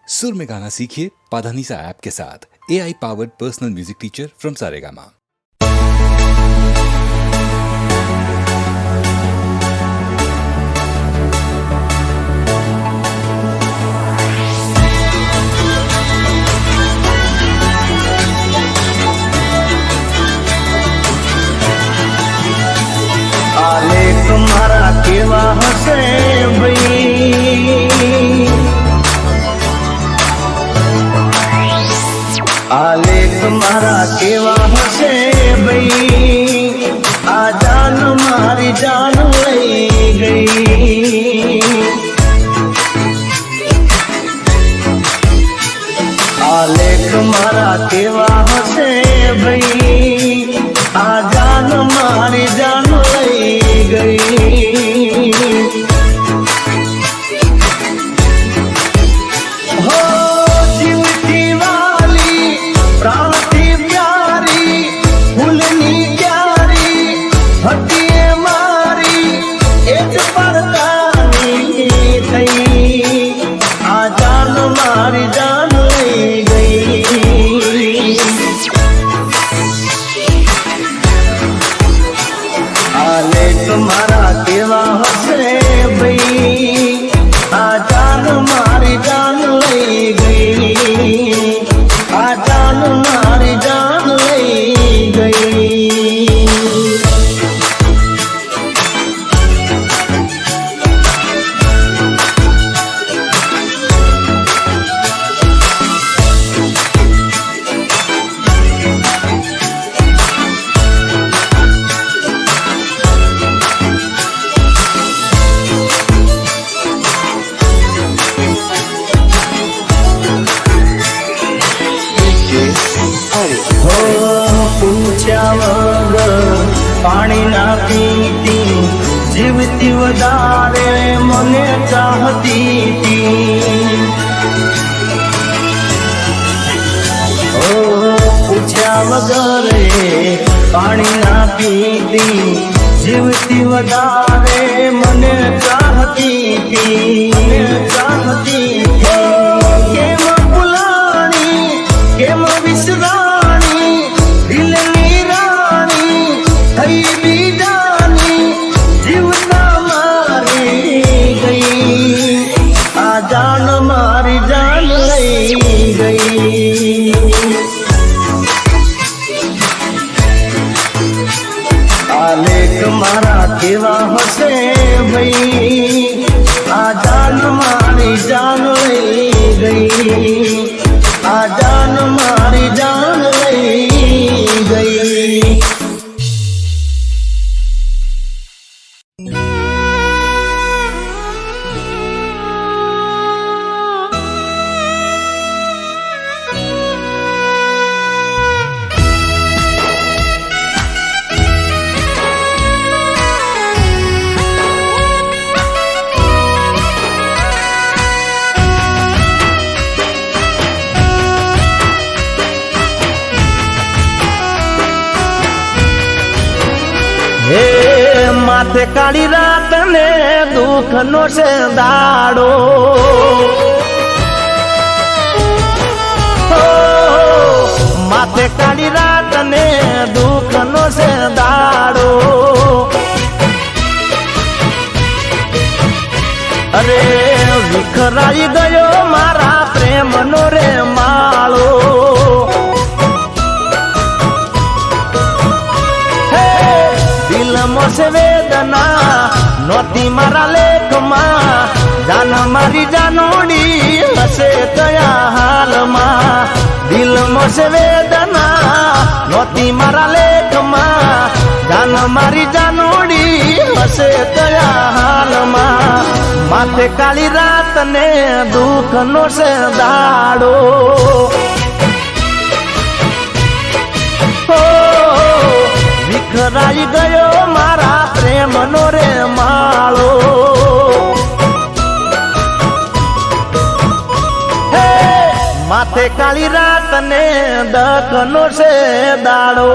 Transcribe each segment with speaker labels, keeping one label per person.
Speaker 1: सुर में गाना सीखिए पाधानीसा ऐप के साथ। AI powered personal music teacher from Saregama.
Speaker 2: आलेख मारा केवा हसे भई, आलेख मारा केवा हसे भई, आ जान मारी जान लई गई। आलेख मारा केवा हसे भई, आ जान मारी जान लई गई। हो जीवती वाली प्राणती प्यारी, फूलनी प्यारी हटिए मारी, एक परदानी थई, आ जान मारी जान लई गई। आलेख मारा केवा हसे भई, आ जान मारी जान लई गई, आ जान मारी जान लई गई। પૂછ્યા વગર પાણી ના પીતી, જીવતી વધારે મને ચાહતી તી। પૂછ્યા વગર પાણી ના પીતી, જીવતી વધારે મને ચાહતી તી, મને ચાહતી તી। કેમ ભૂલાણી કેમ વિસરાણી, દિલની રાણી થઈ બીજાની, જીવતા મારી ગઈ, આ જાન મારી જાન લઈ ગઈ। આલેખ મારા કેવા હશે ભઈ, આ જાન મારી જાન લઈ ગઈ, आ जान मारी जान लई गई। હે માથે કાળી રાત ને દુઃખ નો છે દાડો, માથે કાળી રાત ને દુઃખ નો છે દાડો। અરે વિખરાઈ ગયો મારા પ્રેમ નો રે માળો, से वेदना नोती मारा लेख मां, जान मारी जानोड़ी हसे तया हाल मां। दिल से वेदना नोती मारा लेख मां, जान मारी जानोड़ी हसे तया हाल मां। माथे काली रात ने दुख नो से दाड़ो, વિખરાઈ ગયો મારા પ્રેમ નો રે માળો। હે માથે કાળી રાત ને દખ નો છે દાડો।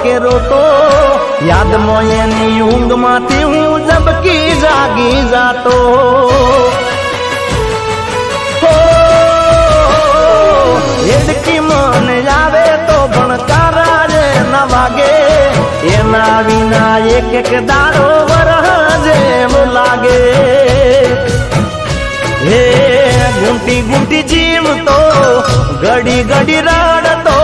Speaker 2: કેરો તો યાદમાં એની ઊંઘમાંથી હું ઝબકી જાગી જાતો હેડકી મને આવે તો ભણકારા રે ન વાગે એના વિના એક એક દાડો વરહ જેમ લાગે હે ગુંટી ગુંટી જીવતો ઘડી ઘડી રડતો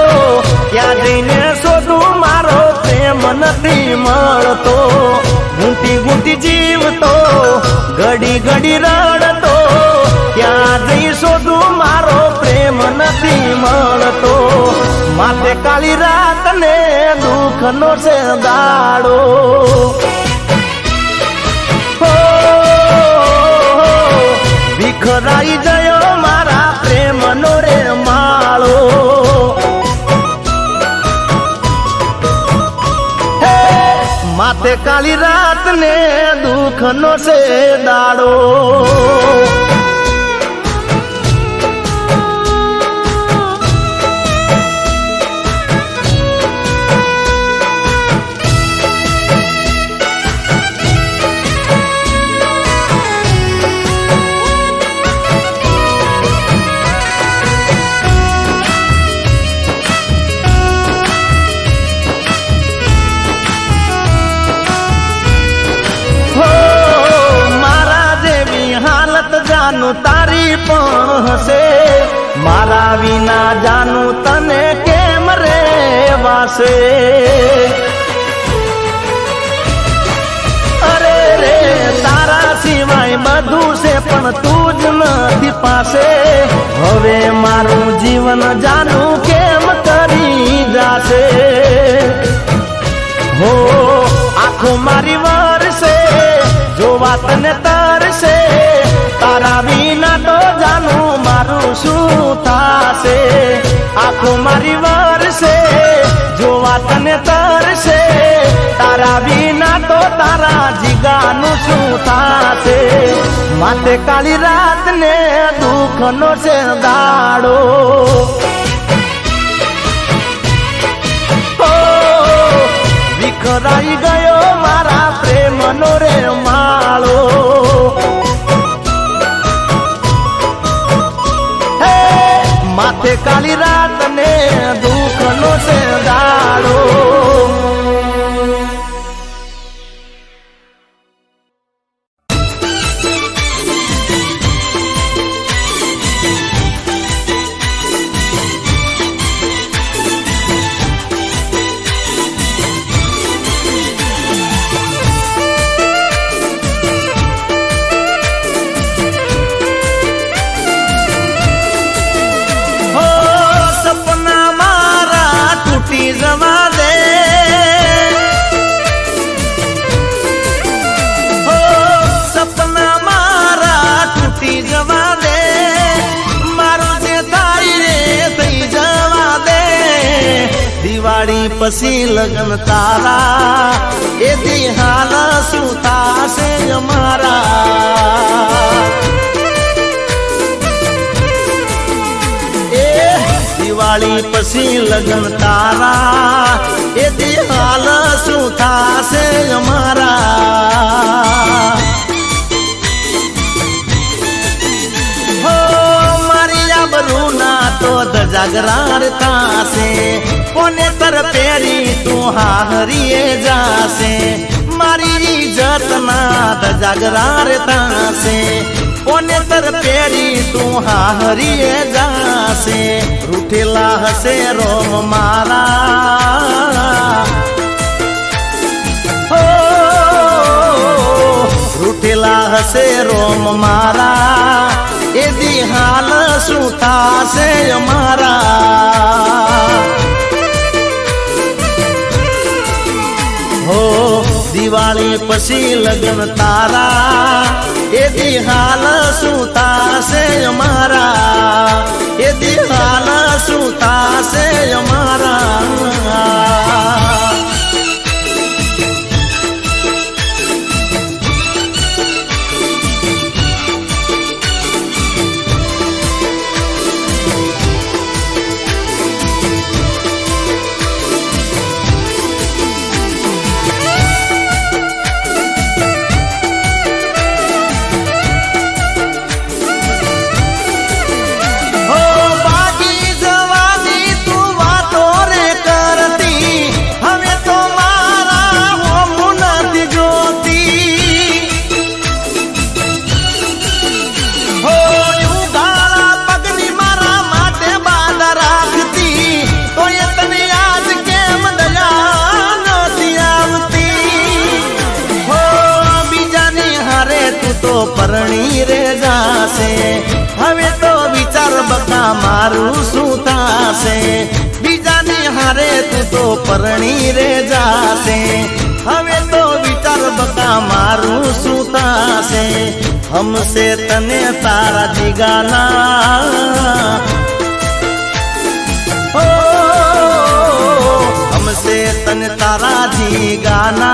Speaker 2: ક્યાં જઈને શોધું મારો પ્રેમ નથી મળતો ગુંટી ગુંટી જીવતો ઘડી ઘડી રડતો ક્યાં જઈ શોધું મારો પ્રેમ નથી મળતો માથે કાળી રાત ને દુઃખનો છે દાડો વિખરાઈ ગયો મારા પ્રેમનો રે માળો માથે કાળી રાત ને દુઃખનો છે દાડો જાનું તારી પણ હશે મારા વિના જાનું તને કેમ રે વાસે અરે રે તારા સિવાય બધું છે પણ તું જ નથી પાસે હવે મારું જીવન જાનું કેમ કરી જાશે હો આખું મારી વરસે જોવા તને તરસે તારા વિના તો જાનું મારું શું થાશે આખું મારી વરસે જોવા તને તરસે તારા વિના તો તારા જીગાનું શું થાશે માથે કાળી રાત ને દુઃખનો છે દાડો વિખરાઈ ગયો મારા પ્રેમનો રે માળો માથે કાળી રાત ને દુઃખનો છે દાડો પછી લગન તારા એ દિહાલ શું થાશે અમારા એ દિવાળી પછી લગન તારા એ દિહાલ શું થાશે અમારા હો મારી આબરૂ ના તો જાગરાર થાશે કોને તર પેરી તું હારીએ જાશે મારી ઇજ્જત ના જાગરાર થાશે કોને તર પેરી તું હારીએ જાશે રૂઠેલા હશે રોમ મારા હો રૂઠેલા હશે રોમ મારા એ દિહાલ શું થાશે અમારા હો દિવાળી પછી લગન તારા એ દિહાલ શું થાશે અમારા એ દિહાલ શું થાશે અમારા બકા મારું શું થાશે બીજાની હારે તું તો પરણી રે જાશે હવે તો વિચાર બકા મારું શું થાશે હમસે તને તારા જીગાના हमसे तन तारा जी गाना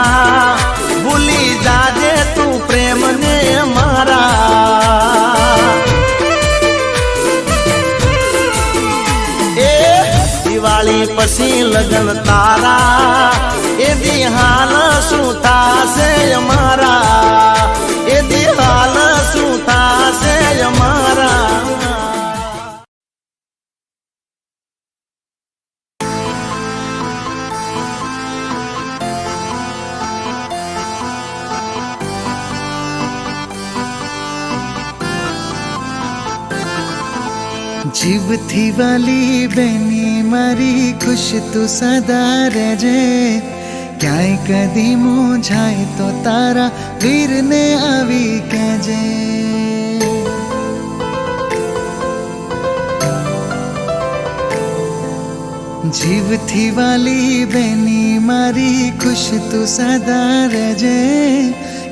Speaker 2: भूली जाजे तू प्रेम ने मारा ए दिवाળી પછી લગન તારા એ દી હાલ શું થાશે અમારા એ દી હાલ શું થાશે અમારા
Speaker 3: જીવથી વાલી બેની મારી ખુશ તું સદા રહેજે ક્યાંય કદી મૂંઝાય તો તારા વીરને આવી કહેજે જીવથી વાલી બેની મારી ખુશ તું સદા રહેજે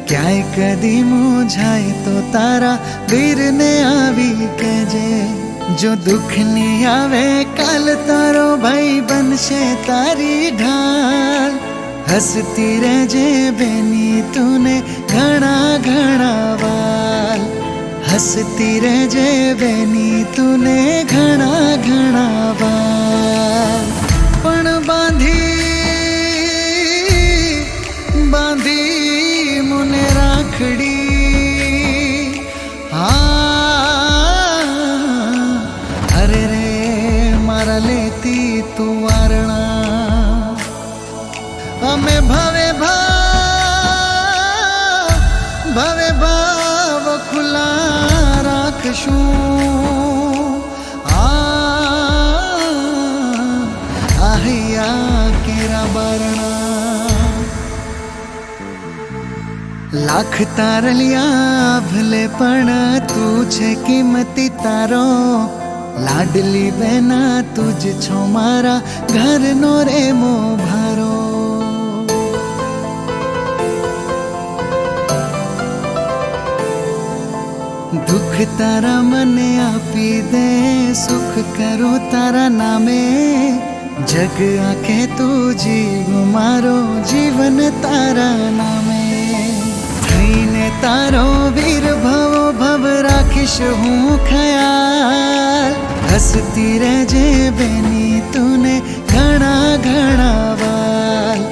Speaker 3: ક્યાંય કદી મૂંઝાય તો તારા વીરને આવી કહેજે जो दुख नहीं आवे काल तारो भाई बनशे तारी ढाल हंसती रहजे बेनी तूने घना घना वाल हंसती रहजे बेनी तूने घना घना वाल पण बांधी बांधी मुने राखड़ी लेती तू वारणा અમે ભવે ભાવ ખુલ્લા રાખશું આહૈયા કેરા બારણા લાખ તારલિયા ભલે પણ તું છે કિંમતી તારો લાડલી બેના તુજ છો મારા ઘરનો રે મો ભારો દુઃખ તારા મને આપી દે સુખ કરો તારા નામે જગ આંખે તું જીવ મારો જીવન તારા નામે થઈને તારો વીર ભવો ભવ રાખીશ હું ખ્યાલ हंसती रहजे बेनी तूने घना घना वाल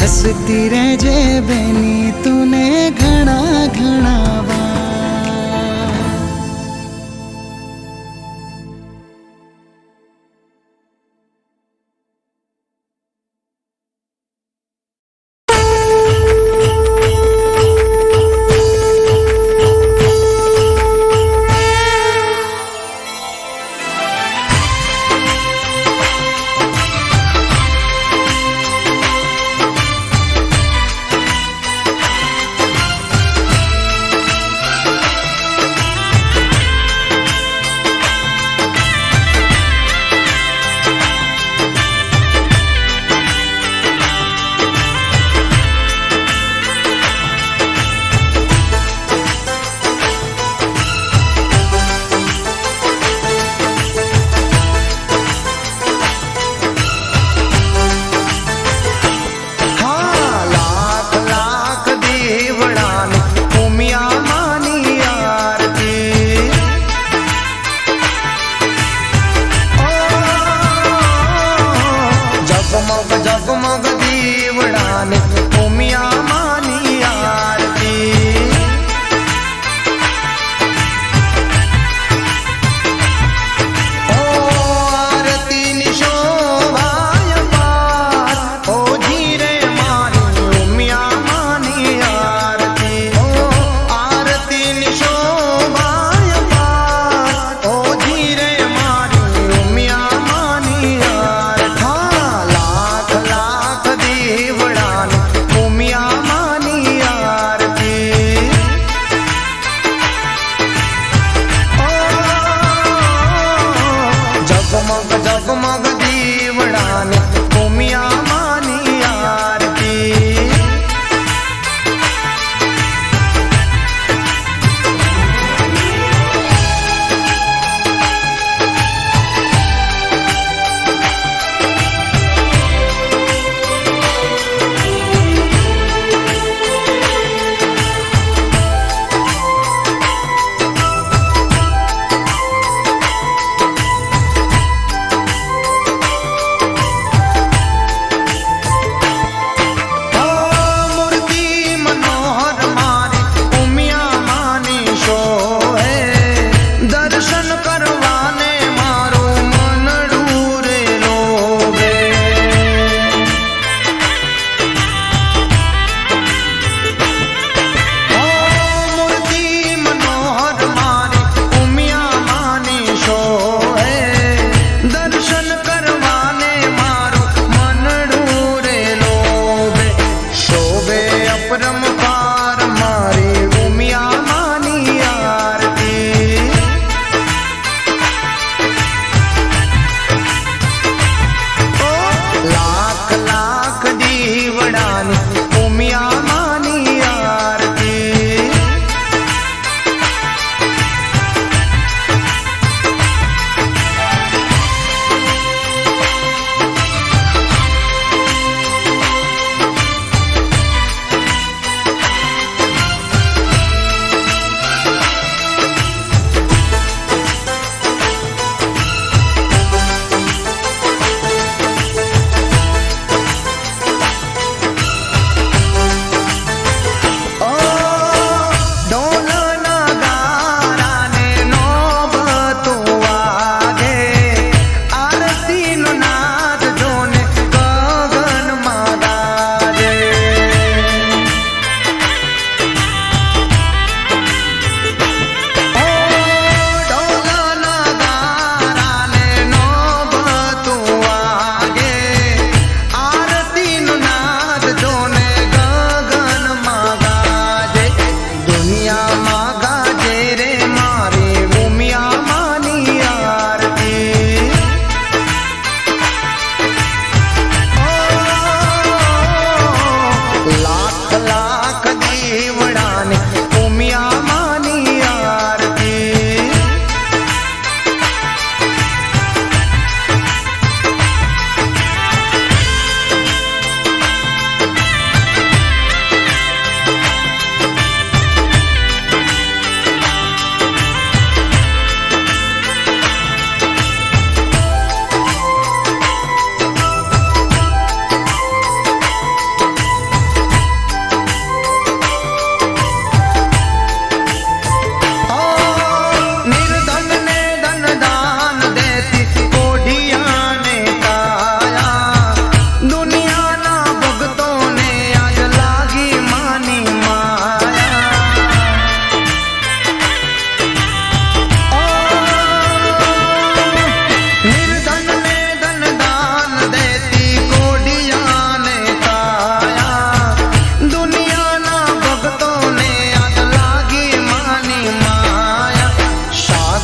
Speaker 3: हंसती रहजे बेनी तूने घना घना वाल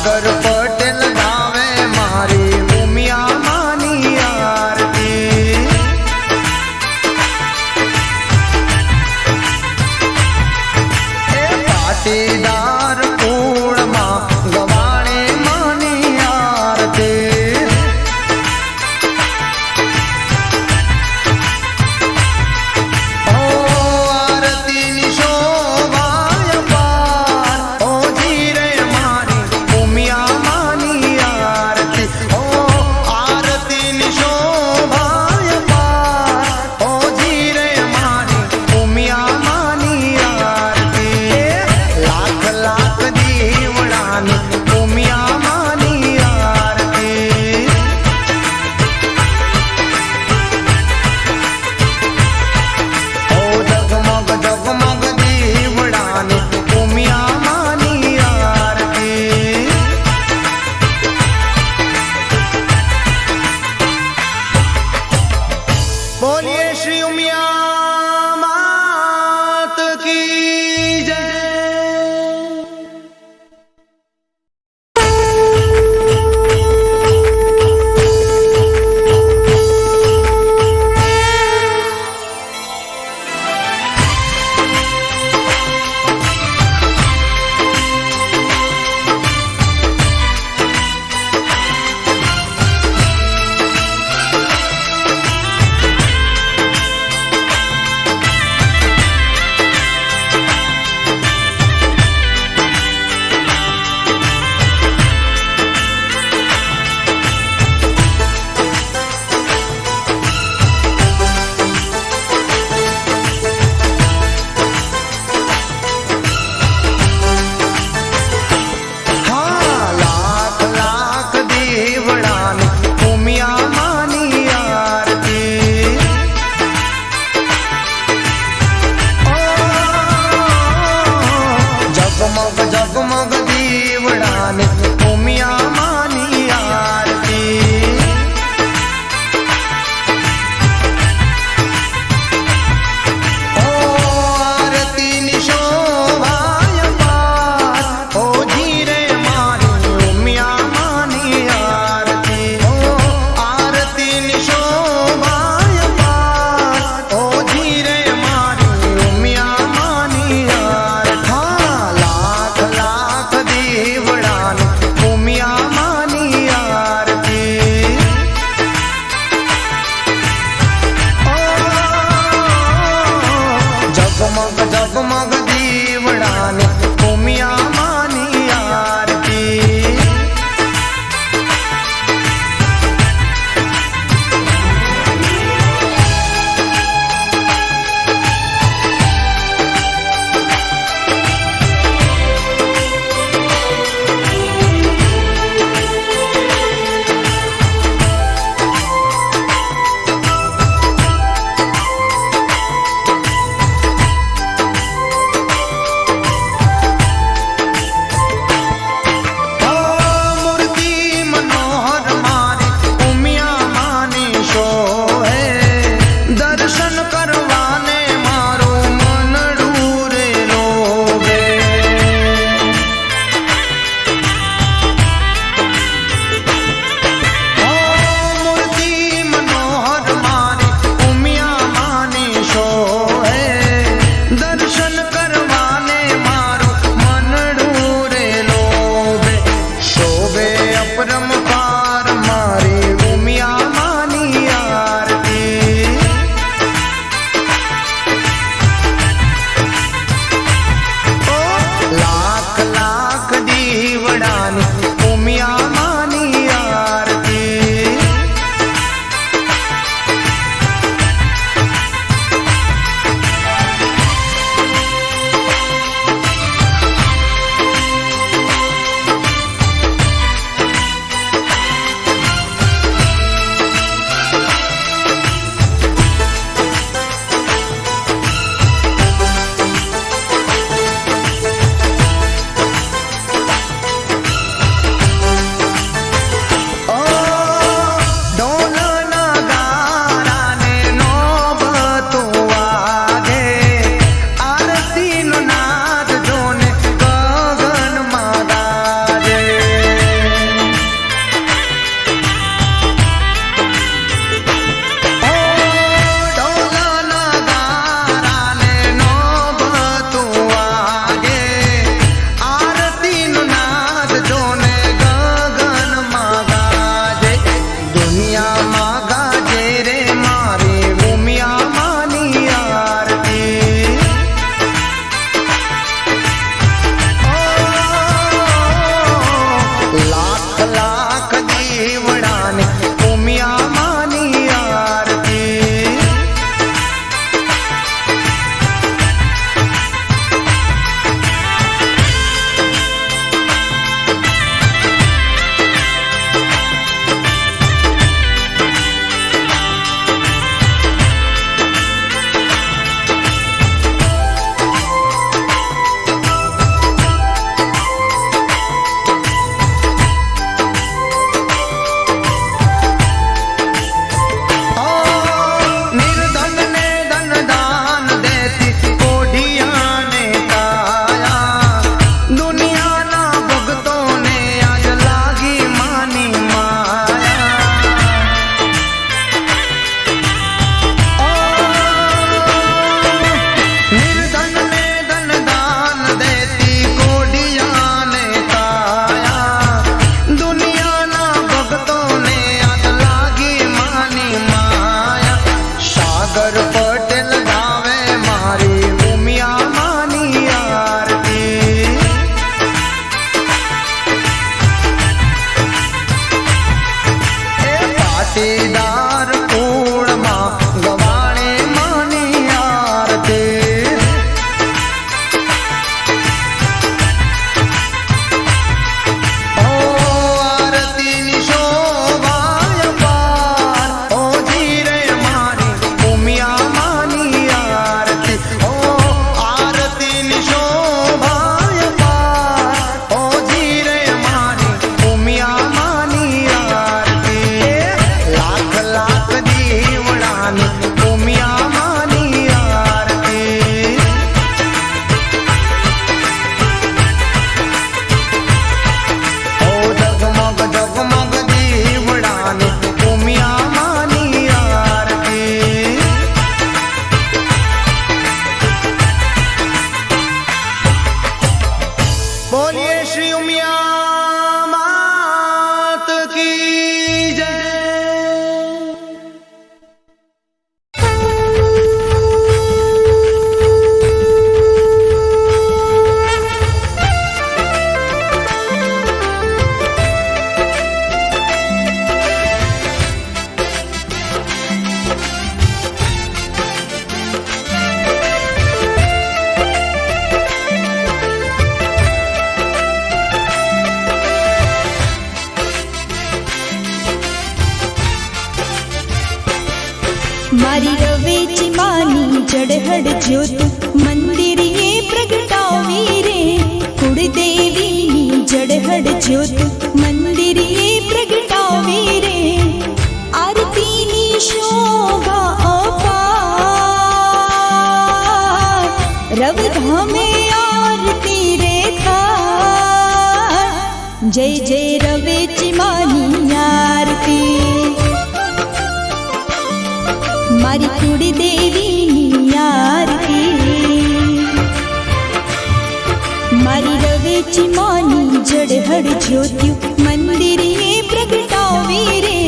Speaker 2: સાગર પટેલ ગાવે મારી ઉમિયા માની આરતી એ પાટીદાર કુળમાં ગવાણે માની આરતી ઓ આરતીની શોભાય પાર ઓ જીરે મારી ઉમિયા માની
Speaker 4: जड़हड़ ज्योत मंदिर ये प्रगटावी रे कुलदेवी जड़हड़ ज्योत मंदिर ये प्रगटावी रे आरती नी शोभा अपार रवधामे आरती रे था जय जय रवेची मानी आरती मारी कुलदेवी आरती मारी रवेची मानी जड़हड़ ज्योति मंदिर ये प्रगटावी रे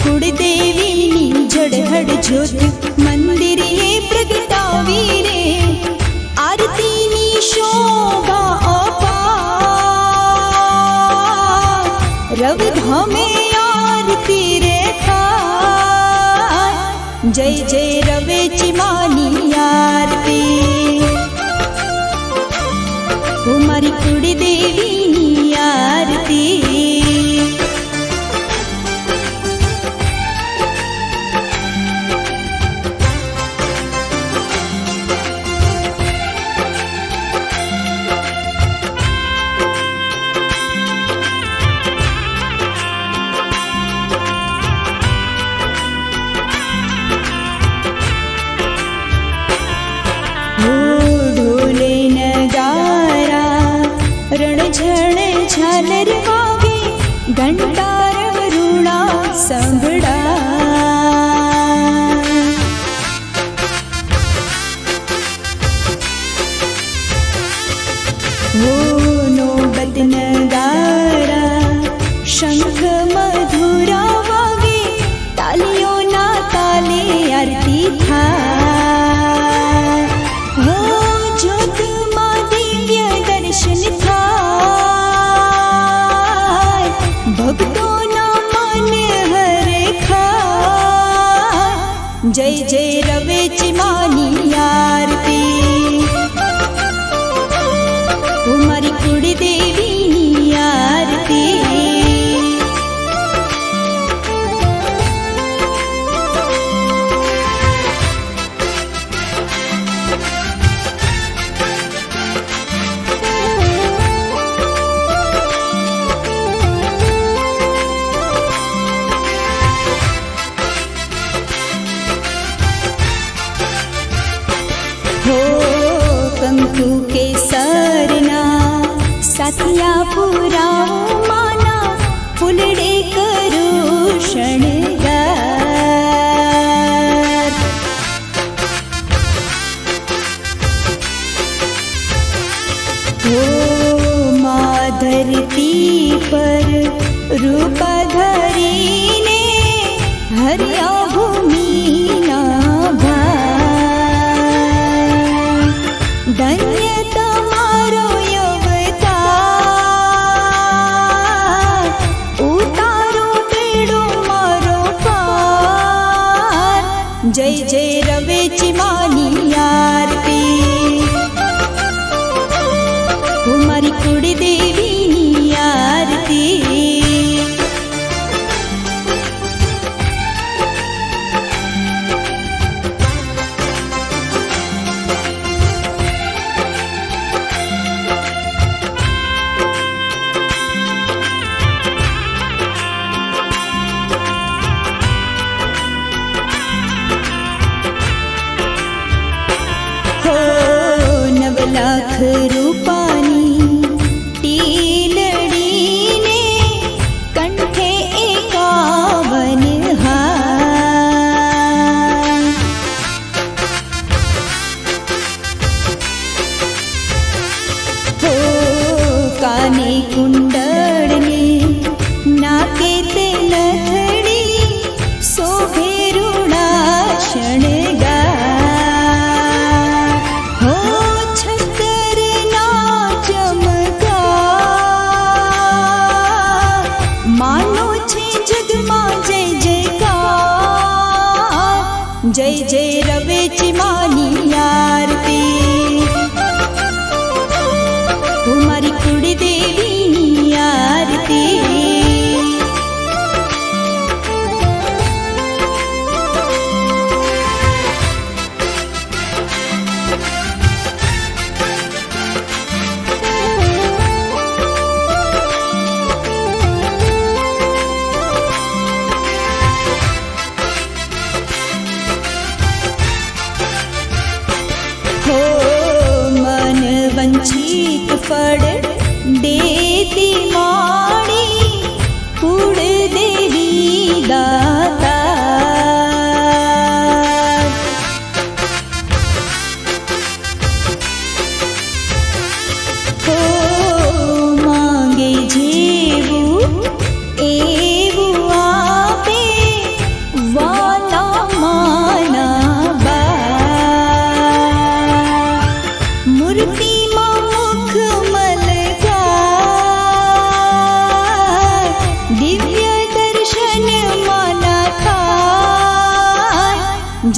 Speaker 4: कुलदेवी जड़हड़ ज्योति मंदिर ये प्रगटावी रे आरती नी शोभा अपार रवधामे आरती रे था जय जय रवेची मानी आरती मारी कुलदेवी आरती रणझण झालर वागे घंटार वरुणा संभड़ा वो नौबत नगारा शंख मधुरा वागे तालियों ना ताले आरती था हो ज्योत माँ दिव्य दर्शन था भक्तों ना मन हर खा जय जय रवेची मानी आरती मारी कुलदेवी आरती कंकु के सरना साथिया पूरा माना फुलड़े करू शणगार हो माँ धरती पर रूप धरीने हरिया भूमि ना धन्य तमारो अवतार उतारो बेड़ो मारो पार जय जय रवेची मानी आरती मारी कुलदेवी आरती लाख रूपानी टीलड़ी ने कंठे 51 हार हो काने कुंडल ने नाके ते नथड़ी शोभे रूड़ा शणगार जय जय रवेची मानी आरती मारी कुलदेवी आरती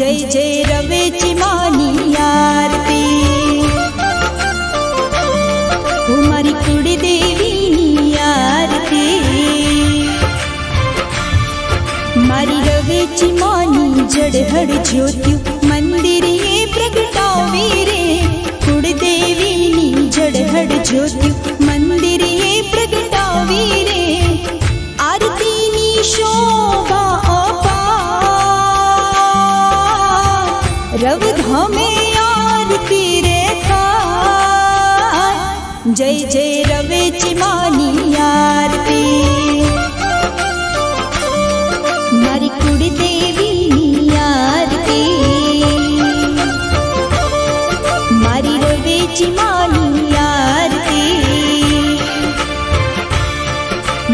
Speaker 4: जय जय रवेची मानी आरती हमारी कुड़ी देवी आरती मारी रवेची मानी जड़हड़ ज्योति मंदिर ये प्रगटावी रे कुड़ी देवी जड़हड़ ज्योति मंदिर ये प्रगटावी रे आरती नी शोभा रव धामे आरती रे जय जय रवेची मानी आरती मारी कुड़ी देवी आरती मारी रवेची मानी आरती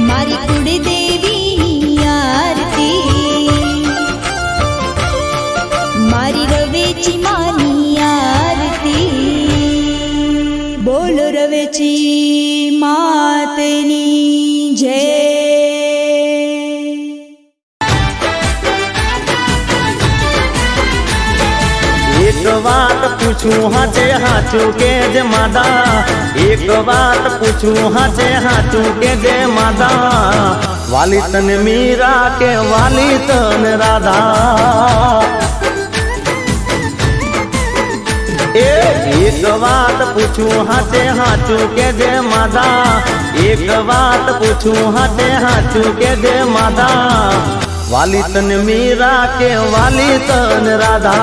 Speaker 4: मारी कुड़ी देवी आरती मारी रवेची मानी आरती बोलो रवेची मातनी जय।
Speaker 2: एक बात पूछूं हाचे हाचू के जे मादा एक बात पूछूं हाचे हाचू के जे मादा वाली तन मीरा के वाली तन राधा एक बात पूछूं हाचे हाचू के जे मादा एक बात पूछूं हाचे हाचू के जे मादा वाली तन मीरा के वाली तन राधा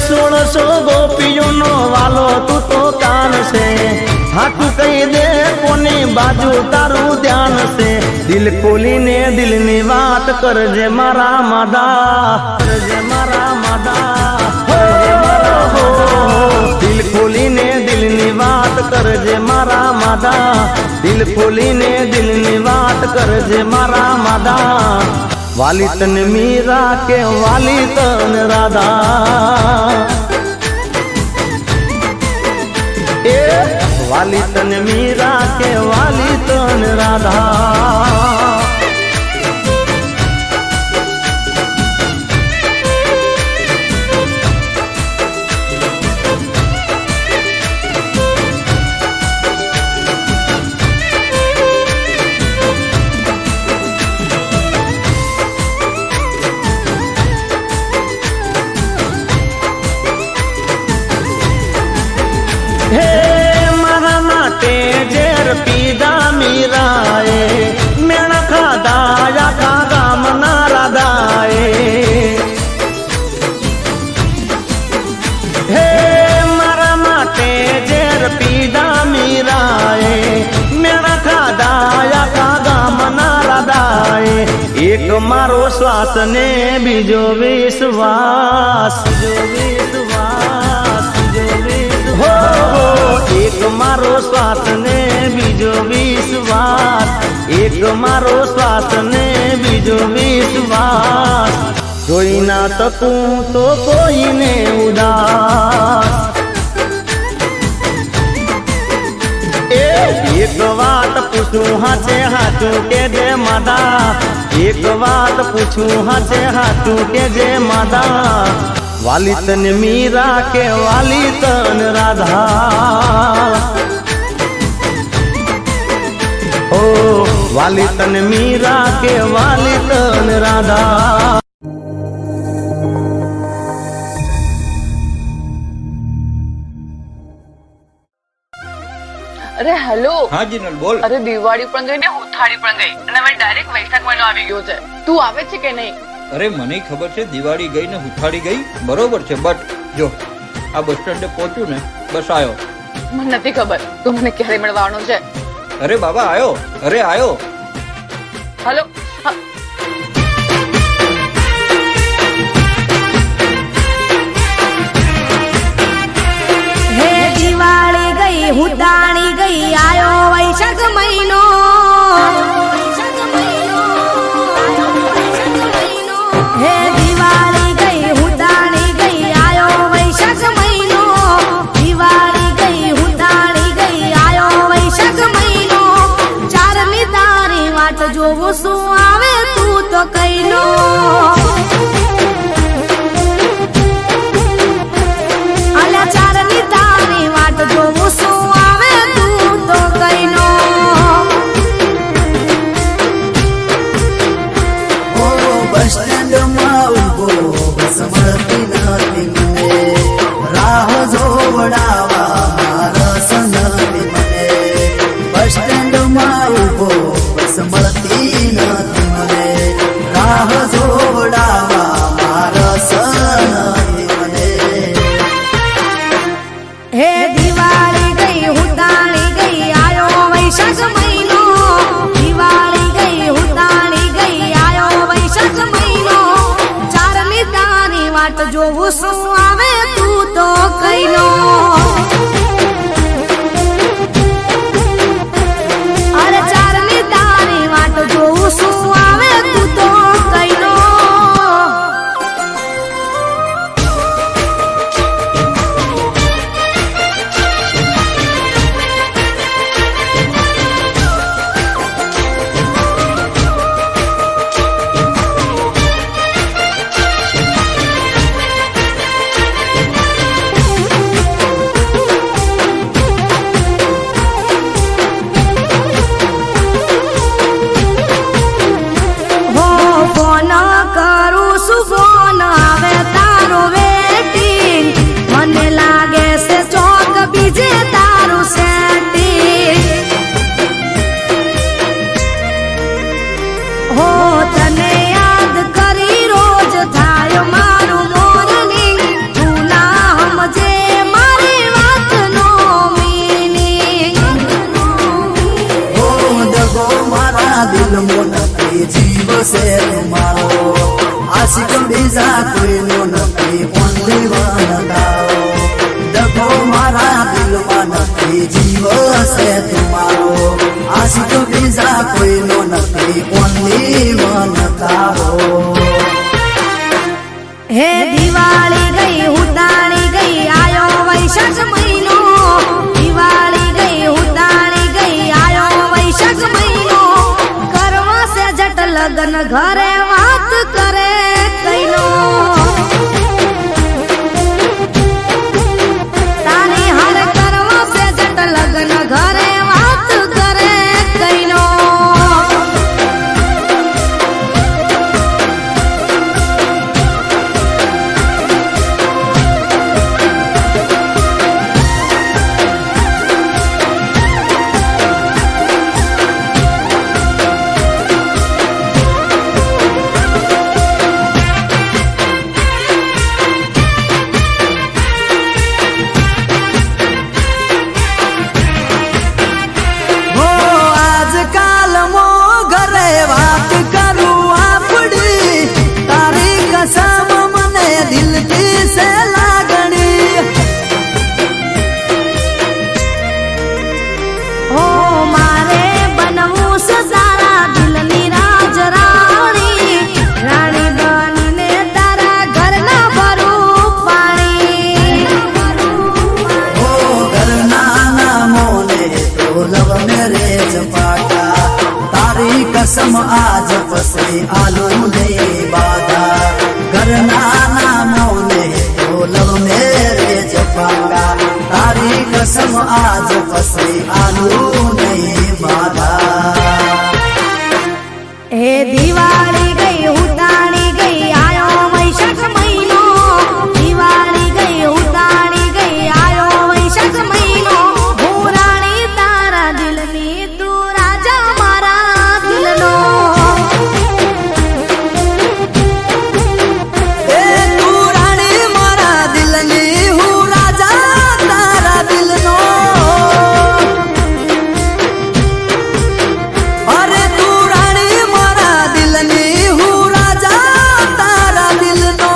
Speaker 2: सुन सो गोपियों नो वालो तू तो कान से हाथ कही दे कोनी बाजू तारू ध्यान से दिल खोली ने दिल नी बात कर जे मारा मादा कर जे मारा मादा हो दिल खोली ने दिल नी बात कर जे मारा मादा दिल खोली ने दिल नी बात कर जे मारा मादा वाली तन मीरा के वाली तन राधा वाली तन मीरा के वाली तन राधा पीदा मीराए मेणा खादा या खागा मना राधाए हे मारा माटे जेर पीदा मीराए मेणा खादा या खागा मना राधाए एक मारो श्वास ने बीजो विश्वास जो विश्वास जो विश्वास हो एक मारो श्वास ने बीजो विश्वास एक मारो श्वास ने बीजो विश्वास कोई ना सकूं तो कोई ने उदास एक बात पूछूं हाथे हाथू के जे मादा एक बात पूछूं हाथे हाथू के जे मादा वाली तन मीरा के वाली तन राधा ओ वाली तन मीरा के वाली तन राधा।
Speaker 5: અરે હેલો
Speaker 6: હા જીનલ બોલ.
Speaker 5: અરે દિવાળી પણ ગઈ ને ઉથાળી પણ ગઈ અને હવે ડાયરેક્ટ વૈશાખ મહિનો આવી ગયો છે. તું આવે છે કે નહીં?
Speaker 6: અરે મને ખબર છે દિવાળી ગઈ ને ઉથાળી ગઈ બરોબર છે બટ જો આ બસ સ્ટેન્ડે પહોંચ્યું ને બસ આવ્યો.
Speaker 5: મને નથી ખબર તું મને ક્યારે મળવાનો છે.
Speaker 6: અરે બાબા આવ્યો. અરે આવ્યો.
Speaker 5: હેલો
Speaker 7: હે દિવાળી ગઈ ઉતાણી ગઈ આયો વૈશાખ મહિનો હે દિવાળી ગઈ ઉતાણી ગઈ આયો વૈશાખ મહિનો દિવાળી ગઈ ઉતાણી ગઈ આયો વૈશાખ મહિનો ચારની તારી વાટ જોવું શું આવે
Speaker 3: દિલમો નથી જીવ છે તમારો આશિક બીજા કોઈનો નથી ઓનલી વન તારો દગો મારા દિલમાં નથી જીવ છે તમારો આશિક બીજા કોઈનો નથી ઓનલી વન તારો
Speaker 7: હે દિવાળી ગઈ ઉતાણી ગઈ આયો વૈશાખ મહિનો દિવાળી ગઈ ઉતાણી ગઈ આયો વૈશાખ મહિનો કરવા સે જટ લગન ઘરે વાત કરે કઈનો તારી હાર કરવા સે જટ લગન ઘરે વાત કરે કઈનો
Speaker 3: कसम आज पसे आलू ने बाधा घरना नामों ने तो लव मेरे जपागा तारी कसम आज पसे आलू ने बाधा
Speaker 7: हे दिवाળી ગઈ ઉતાણી ગઈ આયો વૈશાખ મહિનો દિવાળી ગઈ ઉતાણી ગઈ આયો વૈશાખ મહિનો હું રાણી તારા દિલની તું રાજા મારા દિલનો
Speaker 3: એ તું રાણી મારા દિલની હું રાજા તારા દિલનો અરે તું રાણી મારા દિલની હું રાજા તારા દિલનો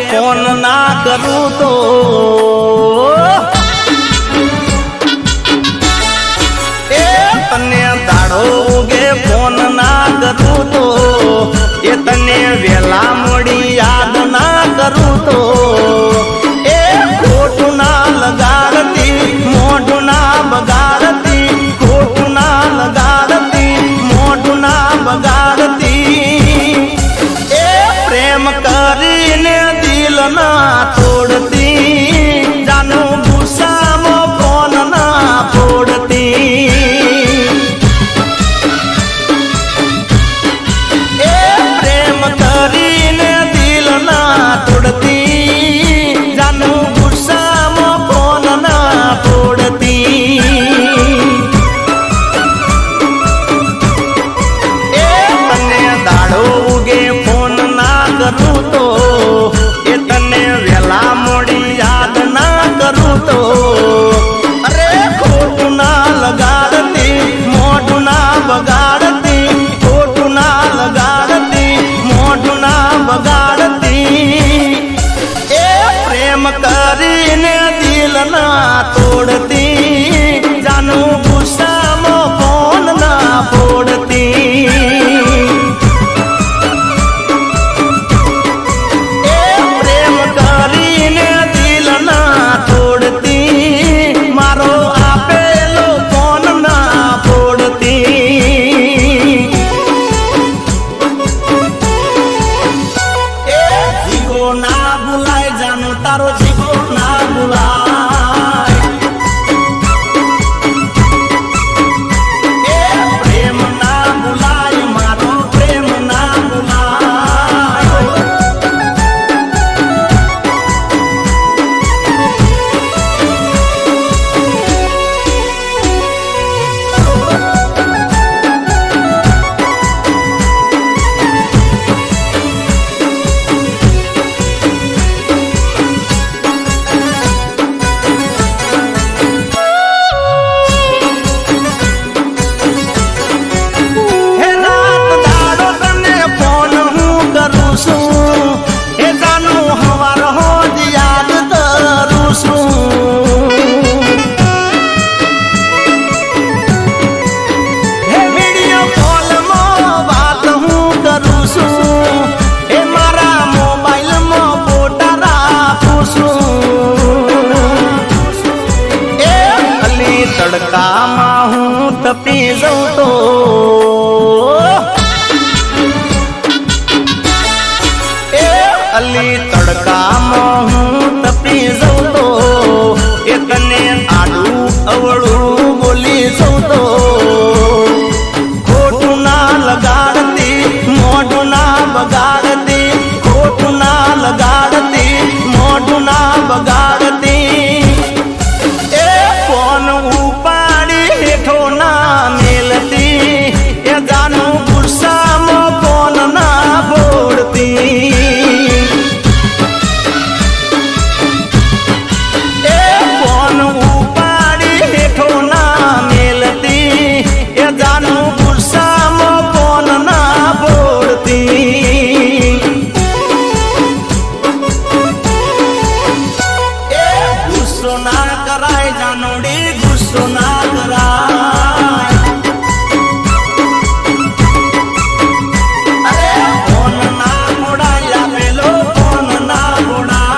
Speaker 2: ફોન ના કરું તો એ તને દાડો ઉગે ફોન ના કરું તો એ તને વેલા મોડી યાદ ના કરું તો એ ખોટું ના લગાડતી મોઢું ના બગાડતી ખોટું ના લગાડતી મોઢું ના બગાડતી એ પ્રેમ કરીને દિલ ના તોડતી જાનું ગુસ્સામાં ફોન ના ફોડતી એ પ્રેમ કરીને દિલ ના તોડતી જાનું ગુસ્સામાં ફોન ના ફોડતી એ તને દાડો ઉગે ફોન ના કરું તો એ તને વેલા મોડી યાદ ના કરું તો અરે ખોટું ના લગાડતી મોઢું ના બગાડતી ખોટું ના લગાડતી મોઢું ના બગાડતી એ પ્રેમ કરીને દિલ ના તોડતી જાનું ગુસ્સામાં ફોન ના ફોડતી મારો આપેલો ફોન ના ફોડતી એ જીગો ના ભૂલાય જાનો તારો જીગો ના ભૂલાય તપી જઉં તો એ અલી તડકામાં હું તપી જઉં તો એ તને આડું અવળું બોલી જઉં તો ખોટું ના લગાડતી મોઢું ના બગાડતી ખોટું ના લગાડતી મોઢું ના બગાડતી એ ફોન ઉપાડી હેઠો ના મેલતી એ જાનું ગુસ્સામાં ફોન ના બોલતી એ ફોન ઉપાડી હેઠો ના મેલતી એ જાનું ગુસ્સામાં ફોન ના બોલતી એ ગુસ્સો ના કરાય જાનોડી ગુસ્સો ના કરાય અરે ફોન ના મોડાય આપેલો ફોન ના મોડાય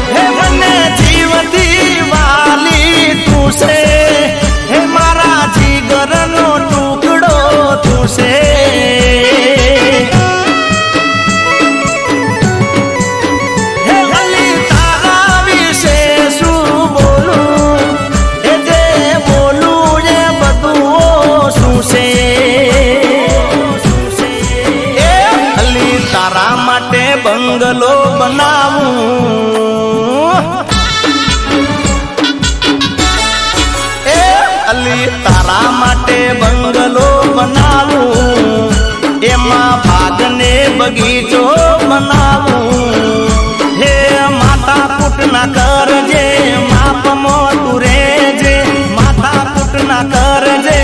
Speaker 2: હે મને જીવતી વાલી તું છે હે મારા જીગરનો ટુકડો તું છે હે વલી તારા વિશે શું બોલું એ જે બોલું એ બધું શું છે એ અલી તારા માટે બંગલો બનાવું એ અલી તારા માટે બંગલો બનાવું એમાં ભાગને બગીચો બનાવું હે માતા કૂટ ના કરજે માપમાં તું રેજે માતા કૂટ ના કરજે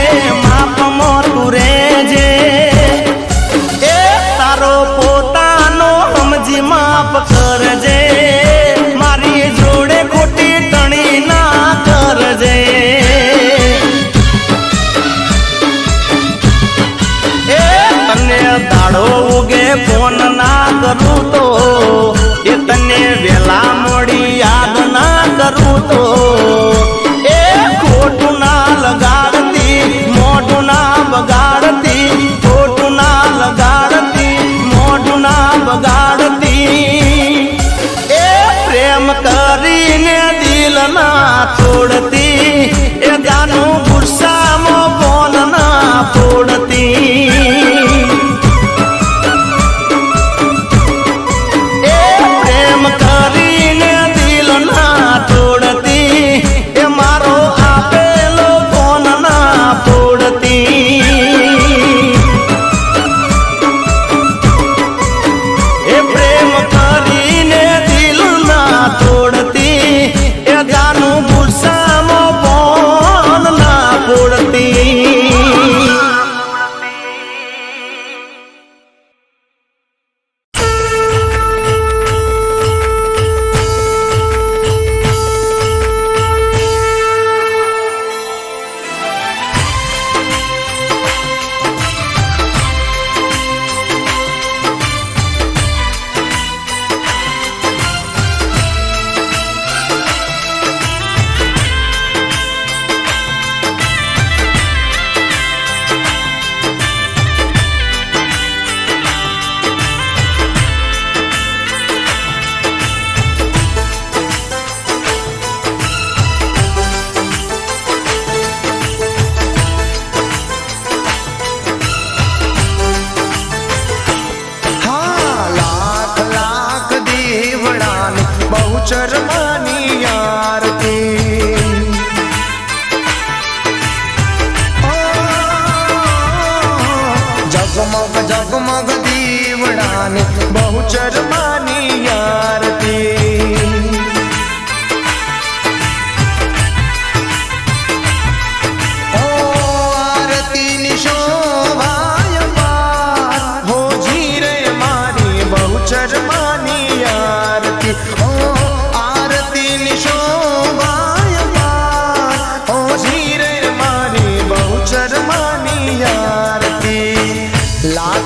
Speaker 2: માપમાં તું રેજે એ તારો પોતાનો સમજી માપ કરજે મારી જોડે ખોટી ટણી ના કરજે એ તને દાડો ઉગે ફોન ના કરું તો એ તને વેલા મોડી યાદ ના કરું તો એ ખોટું ના લગાડતી મોઢું ના બગાડતી ખોટું ના લગાડતી મોઢું ના બગાડતી એ પ્રેમ કરીને દિલ ના તોડતી એ જાનું ગુસ્સામાં ફોન ના ફોડતી એ પ્રેમ કરીને દિલ ના તોડતી એ મારો આપેલો ફોન ના ફોડતી એ પ્રેમ કરીને દિલ ના તોડતી એ જાનું ગુસ્સામાં ફોન ના ફોડતી
Speaker 8: ચરમાની આરતી જગમગ જગમગ દીવડાને બહુ ચરમાની આરતી ઓ આરતીની શોભાય પાર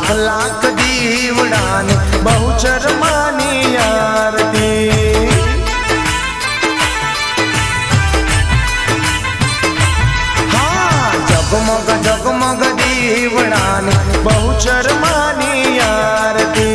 Speaker 8: लाख लाख दीवडाने बहुचर मानी आरती हाँ जगमग जगमग दीवडाने बहुचर मानी आरती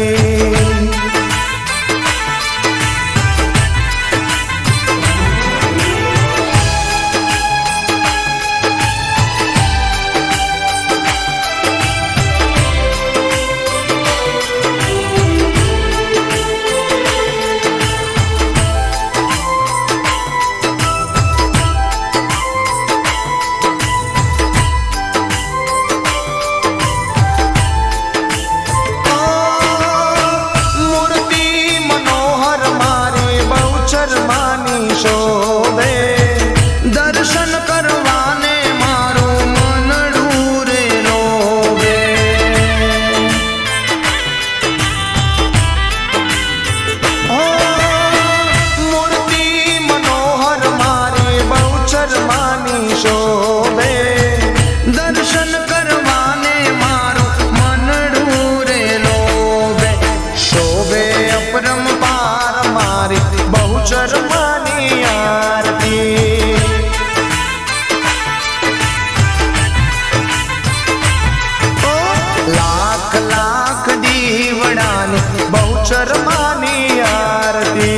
Speaker 8: लाख लाख दीवडाने बहुचर मानी आरती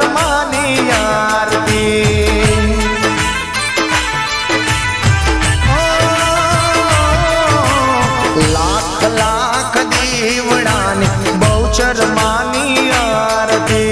Speaker 8: मानी आरती लाख लाख दीवडाने बहुचर मानी आरती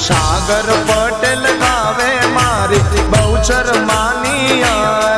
Speaker 8: सागर पटेल गावे मारी बहुचर मानी यार